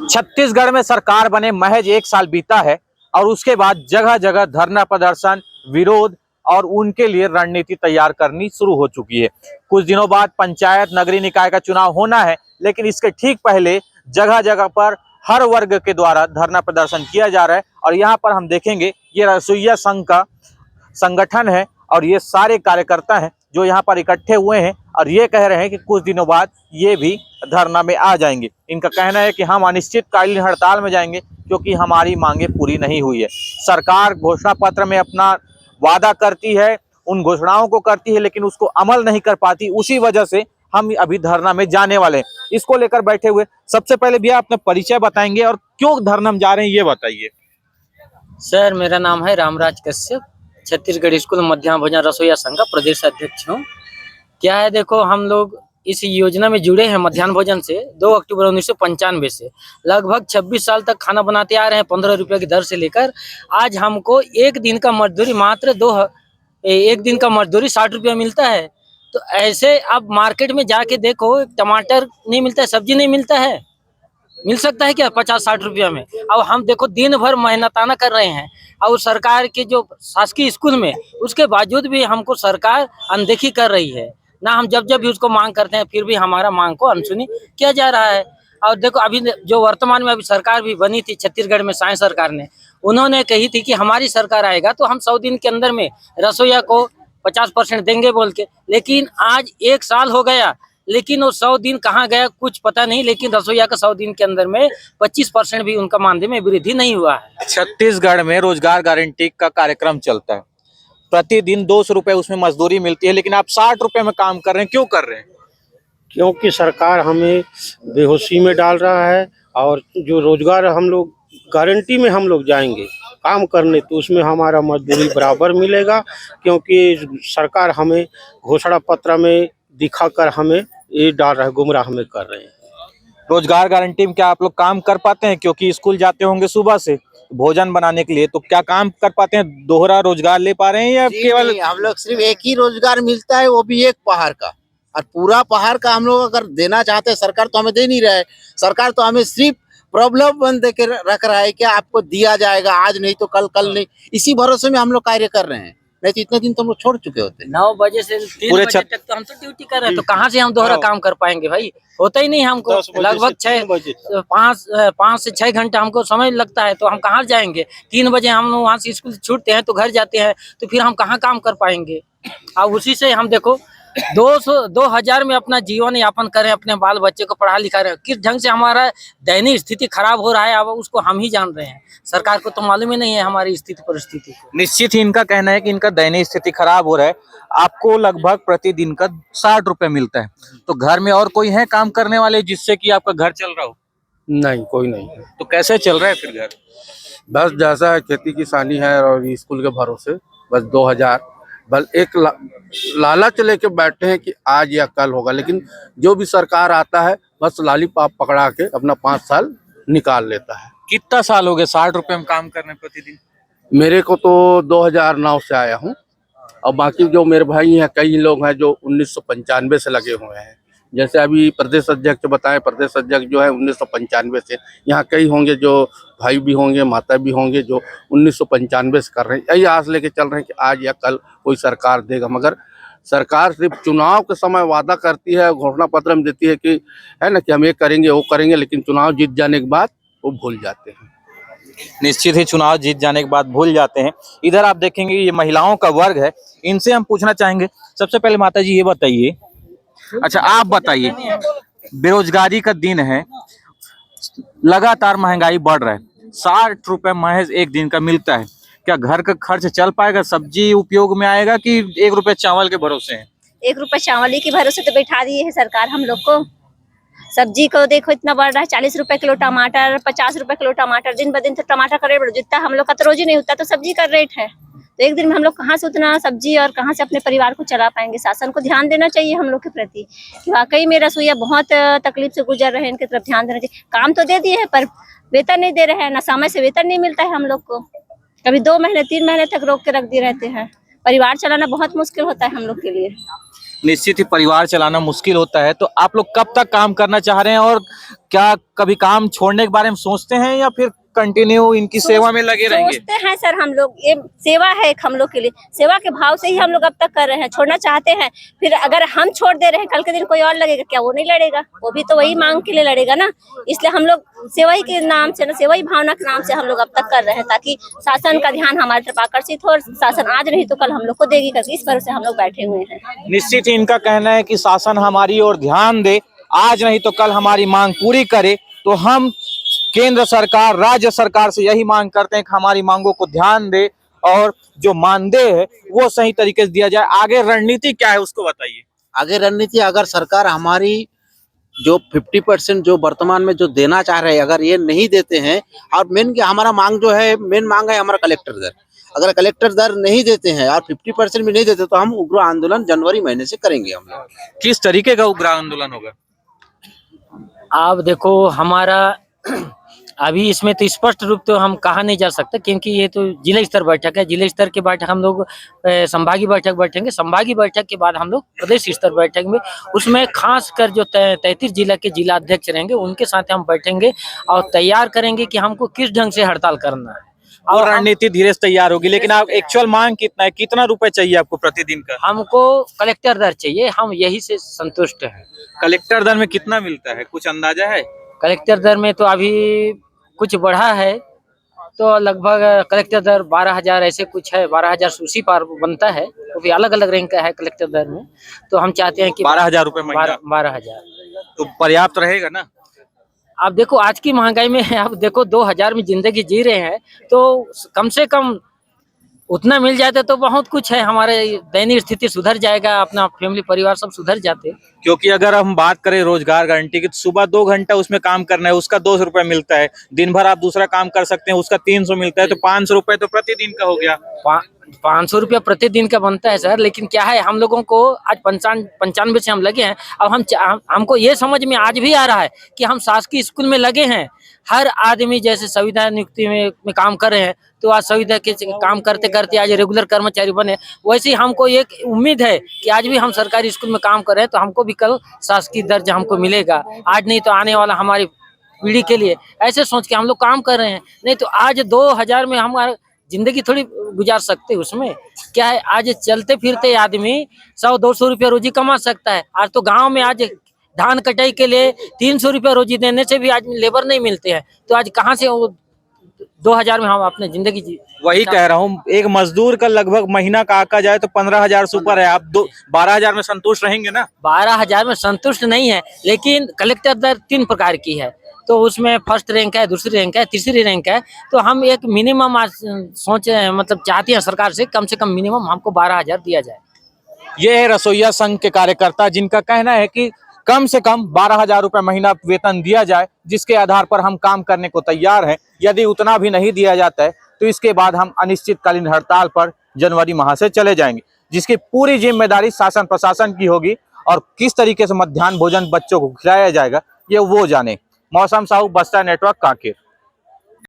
छत्तीसगढ़ में सरकार बने महज 1 साल बीता है और उसके बाद जगह जगह धरना प्रदर्शन, विरोध और उनके लिए रणनीति तैयार करनी शुरू हो चुकी है। कुछ दिनों बाद पंचायत नगरीय निकाय का चुनाव होना है, लेकिन इसके ठीक पहले जगह जगह पर हर वर्ग के द्वारा धरना प्रदर्शन किया जा रहा है। और यहाँ पर हम देखेंगे ये रसोइया संघ का संगठन है और ये सारे कार्यकर्ता हैं जो यहाँ पर इकट्ठे हुए हैं और ये कह रहे हैं कि कुछ दिनों बाद ये भी धरना में आ जाएंगे। इनका कहना है कि हम अनिश्चितकालीन हड़ताल में जाएंगे क्योंकि हमारी मांगे पूरी नहीं हुई है। सरकार घोषणा पत्र में अपना वादा करती है, उन घोषणाओं को करती है, लेकिन उसको अमल नहीं कर पाती। उसी वजह से हम अभी धरना में जाने वाले हैं। इसको लेकर बैठे हुए सबसे पहले भैया अपना परिचय बताएंगे और क्यों धरना में जा रहे हैं ये बताइए। सर, मेरा नाम है रामराज कश्यप, छत्तीसगढ़ स्कूल मध्याह्न भोजन रसोइया संघ का प्रदेश अध्यक्ष हूँ। क्या है, देखो, हम लोग इस योजना में जुड़े हैं मध्याह्न भोजन से 2 अक्टूबर 1995 से। लगभग 26 साल तक खाना बनाते आ रहे हैं 15 रुपये की दर से लेकर आज हमको एक दिन का मजदूरी मात्र 60 रुपया मिलता है। तो ऐसे अब मार्केट में जाके देखो, टमाटर नहीं मिलता है, सब्जी नहीं मिलता है, मिल सकता है क्या 50-60 रुपया में। अब हम देखो दिन भर मेहनताना कर रहे हैं और सरकार के जो शासकीय स्कूल में, उसके बावजूद भी हमको सरकार अनदेखी कर रही है ना। हम जब जब भी उसको मांग करते हैं फिर भी हमारा मांग को अनसुनी किया जा रहा है। और देखो, अभी जो वर्तमान में अभी सरकार भी बनी थी छत्तीसगढ़ में, साई सरकार ने, उन्होंने कही थी कि हमारी सरकार आएगा तो हम 100 दिन के अंदर में रसोइया को 50% देंगे बोल के। लेकिन आज 1 साल हो गया, लेकिन वो 100 दिन कहाँ गया कुछ पता नहीं। लेकिन रसोइया का 100 दिन के अंदर में 25% भी उनका मानदेय में वृद्धि नहीं हुआ है। छत्तीसगढ़ में रोजगार गारंटी का कार्यक्रम चलता है, प्रतिदिन 200 रुपए उसमें मजदूरी मिलती है, लेकिन आप 60 रुपए में काम कर रहे हैं, क्यों कर रहे हैं? क्योंकि सरकार हमें बेहोशी में डाल रहा है और जो रोजगार हम लोग गारंटी में हम लोग जाएंगे काम करने तो उसमें हमारा मजदूरी बराबर मिलेगा, क्योंकि सरकार हमें घोषणा पत्र में दिखाकर हमें ये डाल रहा है, गुमराह में कर रहे हैं। रोजगार गारंटी में क्या आप लोग काम कर पाते हैं? क्योंकि स्कूल जाते होंगे सुबह से भोजन बनाने के लिए, तो क्या काम कर पाते हैं? दोहरा रोजगार ले पा रहे हैं या केवल? हम लोग सिर्फ एक ही रोजगार मिलता है, वो भी एक पहाड़ का, और पूरा पहाड़ का हम लोग अगर देना चाहते हैं, सरकार तो हमें दे नहीं रहा है। सरकार तो हमें सिर्फ प्रॉब्लम बन दे के रख रहा है कि आपको दिया जाएगा आज नहीं तो कल, कल नहीं, इसी भरोसे में हम लोग कार्य कर रहे हैं। नहीं तो इतने दिन तो हम लोग छोड़ चुके होते। 9 बजे से 3 बजे तक तो हम तो ड्यूटी कर रहे हैं, तो कहाँ से हम दोहरा काम कर पाएंगे भाई? होता ही नहीं हमको। लगभग 5 से 6 घंटा हमको समय लगता है, तो हम कहाँ जाएंगे? 3 बजे हम वहाँ से स्कूल छूटते हैं तो घर जाते हैं, तो फिर हम कहाँ काम कर पाएंगे? और उसी से हम देखो 2000 में अपना जीवन यापन करें, अपने बाल बच्चे को पढ़ा लिखा रहे। किस ढंग से हमारा दैनिक स्थिति खराब हो रहा है, अब उसको हम ही जान रहे हैं। सरकार को तो मालूम ही नहीं है हमारी स्थिति परिस्थिति को। निश्चित ही इनका कहना है कि इनका दैनिक स्थिति खराब हो रहा है। आपको लगभग प्रतिदिन का 60 रुपए मिलता है, तो घर में और कोई है काम करने वाले जिससे कि आपका घर चल रहा हो? नहीं, कोई नहीं है। तो कैसे चल रहा है फिर घर? बस जैसा खेती किसानी है और स्कूल के भरोसे बस 2000 बस एक लालच लेके बैठे हैं कि आज या कल होगा, लेकिन जो भी सरकार आता है बस लालीपाप पकड़ा के अपना 5 साल निकाल लेता है। कितना साल हो गए 60 रुपए में काम करने प्रतिदिन? मेरे को तो 2009 से आया हूँ और बाकी जो मेरे भाई हैं कई लोग हैं जो 1995 से लगे हुए हैं। जैसे अभी प्रदेश अध्यक्ष बताएं, प्रदेश अध्यक्ष जो है 1995 से, यहाँ कई होंगे जो भाई भी होंगे, माता भी होंगे जो 1995 से कर रहे हैं। यही आस लेके चल रहे हैं कि आज या कल कोई सरकार देगा, मगर सरकार सिर्फ चुनाव के समय वादा करती है, घोषणा पत्र में देती है कि है ना कि हम ये करेंगे वो करेंगे, लेकिन चुनाव जीत जाने के बाद वो भूल जाते हैं। निश्चित ही चुनाव जीत जाने के बाद भूल जाते हैं। इधर आप देखेंगे ये महिलाओं का वर्ग है, इनसे हम पूछना चाहेंगे। सबसे पहले माता जी ये बताइए, अच्छा आप बताइए, बेरोजगारी का दिन है, लगातार महंगाई बढ़ रहा है, 60 रुपए महज एक दिन का मिलता है, क्या घर का खर्च चल पाएगा? सब्जी उपयोग में आएगा कि 1 रुपए चावल के भरोसे है? 1 रुपए चावल ही के भरोसे तो बैठा दिए है सरकार हम लोग को। सब्जी को देखो इतना बढ़ रहा है, 40 रुपए किलो टमाटर, 50 रुपए किलो टमाटर। दिन ब दिन तो टमाटर का रेट बढ़, जितना हम लोग का तो रोज ही नहीं होता, तो सब्जी का रेट है। तो एक दिन में हम लोग कहाँ से उतना सब्जी और कहाँ से अपने परिवार को चला पाएंगे? शासन को ध्यान देना चाहिए हम लोग के प्रति कि वाकई में रसोइया बहुत तकलीफ से गुजर रहे हैं, इनकी तरफ ध्यान देना चाहिए। काम तो दे दिए हैं पर वेतन नहीं दे रहे हैं, ना समय से वेतन नहीं मिलता है हम लोग को। कभी 2 महीने 3 महीने तक रोक के रख दिए रहते हैं। परिवार चलाना बहुत मुश्किल होता है हम लोग के लिए। निश्चित ही परिवार चलाना मुश्किल होता है, तो आप लोग कब तक काम करना चाह रहे हैं और क्या कभी काम छोड़ने के बारे में सोचते हैं या फिर कंटिन्यू इनकी सेवा में लगे रहेंगे? सोचते हैं सर, हम लोग ये सेवा है एक हम लोग के लिए, सेवा के भाव से ही हम लोग अब तक कर रहे हैं। छोड़ना चाहते हैं, फिर अगर हम छोड़ दे रहे हैं, कल के दिन कोई और लगेगा क्या? वो नहीं लड़ेगा, वो भी तो वही मांग के लिए लड़ेगा ना। इसलिए हम लोग सेवा ही के नाम से ना, सेवा ही भावना के नाम से हम लोग अब तक कर रहे हैं, ताकि शासन का ध्यान हमारे तरफ आकर्षित हो और शासन आज नहीं तो कल हम लोग को देगी करके इस भरोसे हम लोग बैठे हुए हैं। निश्चित ही इनका कहना है कि शासन हमारी ओर ध्यान दे, आज नहीं तो कल हमारी मांग पूरी करे। तो हम केंद्र सरकार, राज्य सरकार से यही मांग करते हैं कि हमारी मांगों को ध्यान दे और जो मानदेय है वो सही तरीके से दिया जाए। आगे रणनीति क्या है उसको बताइए। आगे रणनीति, अगर सरकार हमारी जो 50% जो वर्तमान में जो देना चाह रहे हैं, अगर ये नहीं देते हैं, और मेन हमारा मांग जो है, मेन मांग है हमारा कलेक्टर दर। अगर कलेक्टर दर नहीं देते हैं और 50% भी नहीं देते तो हम उग्र आंदोलन जनवरी महीने से करेंगे। हम लोग किस तरीके का उग्र आंदोलन होगा? आप देखो, हमारा अभी इसमें तो स्पष्ट रूप तो हम कहा नहीं जा सकते, क्योंकि ये तो जिला स्तर बैठक है। जिला स्तर के बैठक हम लोग संभागीय बैठक बैठेंगे, संभागीय बैठक के बाद हम लोग प्रदेश स्तर बैठक में, उसमें खास कर जो 33 जिला के जिला अध्यक्ष रहेंगे उनके साथ हम बैठेंगे और तैयार करेंगे कि हमको किस ढंग से हड़ताल करना है। और रणनीति धीरे से तैयार होगी, लेकिन आप एक्चुअल मांग कितना है, कितना रुपए चाहिए आपको प्रतिदिन का? हमको कलेक्टर दर चाहिए, हम यही से संतुष्ट हैं। कलेक्टर दर में कितना मिलता है, कुछ अंदाजा है? कलेक्टर दर में तो अभी कुछ बढ़ा है, तो लगभग कलेक्टर दर 12,000 ऐसे कुछ है, 12,000 सूची पर बनता है, तो भी अलग अलग रैंक का है कलेक्टर दर में। तो हम चाहते हैं कि 12,000 रुपए महीना 12,000 तो पर्याप्त रहेगा ना? आप देखो आज की महंगाई में, आप देखो 2000 में जिंदगी जी रहे हैं, तो कम से कम उतना मिल जाता तो बहुत कुछ है, हमारे दैनिक स्थिति सुधर जाएगा, अपना फैमिली परिवार सब सुधर जाते। क्योंकि अगर हम बात करें रोजगार गारंटी की, तो सुबह 2 घंटा उसमें काम करना है, उसका 200 रुपए मिलता है। दिन भर आप दूसरा काम कर सकते हैं, उसका 300 मिलता है, तो 500 रुपए तो प्रतिदिन का हो गया। 500 रुपया प्रतिदिन का बनता है सर, लेकिन क्या है, हम लोगों को आज 95 से हम लगे हैं। अब हमको ये समझ में आज भी आ रहा है कि हम शासकीय स्कूल में लगे हैं। हर आदमी जैसे संविदा नियुक्ति में काम कर रहे हैं, तो आज संविदा के काम करते करते आज रेगुलर कर्मचारी बने, वैसे ही हमको एक उम्मीद है कि आज भी हम सरकारी स्कूल में काम कर रहे हैं तो हमको भी कल शासकीय दर्जा हमको मिलेगा। आज नहीं तो आने वाला हमारी पीढ़ी के लिए, ऐसे सोच के हम लोग काम कर रहे हैं। नहीं तो आज 2000 में हमारा जिंदगी थोड़ी गुजार सकते, उसमें क्या है, आज चलते फिरते आदमी 100-200 रुपया रोजी कमा सकता है। आज तो गांव में आज धान कटाई के लिए 300 रुपया रोजी देने से भी आज लेबर नहीं मिलते हैं, तो आज कहाँ से वो 2000 में हम अपने जिंदगी जी। वही कह रहा हूँ, एक मजदूर का लगभग महीना का आका जाए तो 15,000 से ऊपर है। आप 12,000 में संतुष्ट रहेंगे ना? 12,000 में संतुष्ट नहीं है, लेकिन कलेक्टर दर 3 प्रकार की है, तो उसमें फर्स्ट रैंक है, दूसरी रैंक है, तीसरी रैंक है। तो हम एक मिनिमम सोच मतलब चाहते हैं सरकार से कम मिनिमम हमको 12,000 दिया जाए। ये है रसोइया संघ के कार्यकर्ता, जिनका कहना है कि कम से कम 12,000 रुपए महीना वेतन दिया जाए, जिसके आधार पर हम काम करने को तैयार हैं। यदि उतना भी नहीं दिया जाता है तो इसके बाद हम अनिश्चितकालीन हड़ताल पर जनवरी माह से चले जाएंगे, जिसकी पूरी जिम्मेदारी शासन प्रशासन की होगी। और किस तरीके से मध्याह्न भोजन बच्चों को खिलाया जाएगा ये वो जाने। मौसम साहू, बस्तर नेटवर्क, कांकेर।